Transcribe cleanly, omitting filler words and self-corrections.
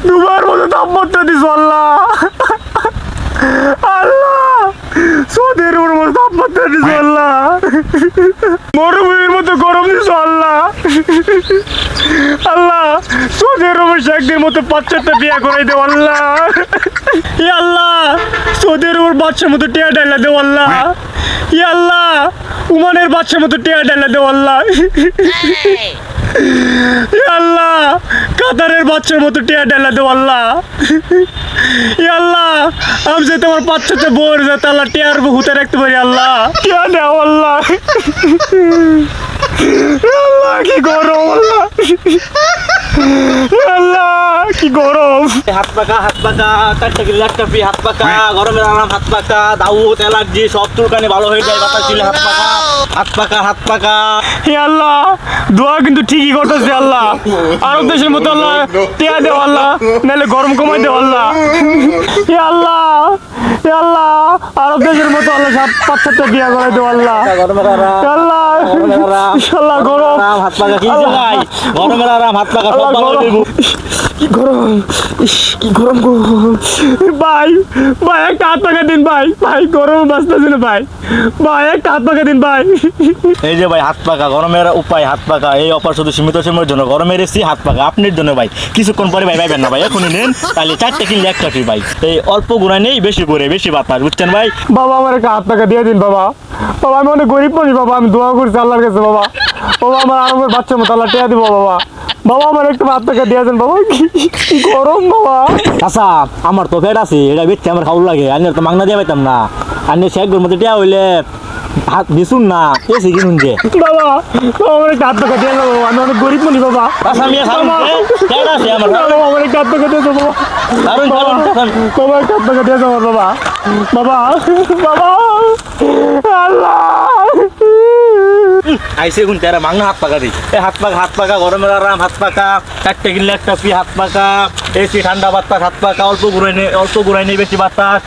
দুবার মতো তাপমাত্রা দিস আল্লাহ। আল্লাহ সৌদির মতো তাপমাত্রা দিস আল্লাহ। মরুভূমির মতো গরম দিস আল্লাহ। আল্লাহ সৌদির শেখদের মতো 5-4টা বিয়া করে দেও আল্লাহ। ই আল্লাহ সৌদির বাচ্চার মতো টিয়া ডাইলা দেও আল্লাহ। ই আল্লাহ উমানের বাচ্চার মতো টিয়া ডাইলা দেও আল্লাহ। আল্লাহ কাতারের বাচ্চার মতো টিয়া ডালা দেও আল্লাহ। আল্লাহ আমি যে তোমার 5-6টা বোর যাতে আল্লাহ টিয়ার হুতে রাখতে পারি আল্লাহ। টিয়া দেও আল্লাহ। আল্লাহ কি গরম আল্লাহ। আল্লাহ কি গরম। হাত পাকা কাটতে গেলে একটা ফি হাত পাকা গরমের আরাম হাত পাকা দাউদ অ্যালার্জি সব চুলকানি ভালো হয়ে যায় বাতাস দিলে হাত পাকা। হে আল্লাহ দোয়া কিন্তু ঠিকই করতেছে আল্লাহ। আরব দেশের মতো আল্লাহ টিয়া দেও আল্লাহ, নাহলে গরম কমাই দেও আল্লাহ। হে আল্লাহ আরব দেশের মতো আল্লাহ 5-6টা বিয়া করে দেও আল্লাহ। আল্লাহ ইনশাআল্লাহ গরম হাত পাকা কি ভাই গরমের আরাম হাত পাকা সব ভালো হয়ে যাবে। কি গরম, কি গরম গো ভাই। একটা হাত পাকা দিন ভাই। গরম বাঁচতেছে না ভাই একটা হাত পাকা দিন ভাই। এই যে ভাই হাত পাকা গরমের উপায় হাত পাকা এই অফার শুধু সীমিত সময়ের জন্য। গরমের এসি হাত পাকা আপনার জন্য ভাই। কিছুক্ষণ পরে ভাই পাইবেন না ভাই, এখনই নেন তাহলে 4টা কিনলে 1টা ফ্রি ভাই। এই অল্প গুণা নেই বেশি করে বেশি বাতাস, বুঝছেন ভাই। বাবা আমার একটা হাত পাকা দিয়ে দিন বাবা। আমি অনেক গরিব মানুষ বাবা, আমি দোয়া করছি আল্লাহর কাছে বাবা। আমার আরবের বাচ্চার মতো আল্লাহ টিয়া দিব বাবা। আমার একটা হাত পাকা দিয়ে দেন বাবা। কি গরম বাবা। আচ্ছা আমার তো ফেট আছে এটা বেচতে আমার খাওয়া লাগে, আমি তো মাংনা দিয়ে পাইতাম না। আমি শেখগুলোর মধ্যে টিয়া হইলে হাত দিছুন না এসে কিনুন যে বাবা। আমার একটা হাত পাকা দিয়ে দেবো, আমি অনেক গরিব মানুষ বাবা। আচ্ছা আমি আমার একটা হাত পাকা দিয়ে দেবো বাবা। একটা হাত পাকা দিয়ে দেবো বাবা। আল্লাহ আইসে গুন তেরা মাংনা হাত পাকা দি এই হাত পাকা গরমের আরাম হাত পাকা 4টা কিনলে 1টা ফ্রি হাত পাকা এসি ঠান্ডা বাতাস হাত পাকা অল্প ঘুরাই নেই বেশি বাতাস।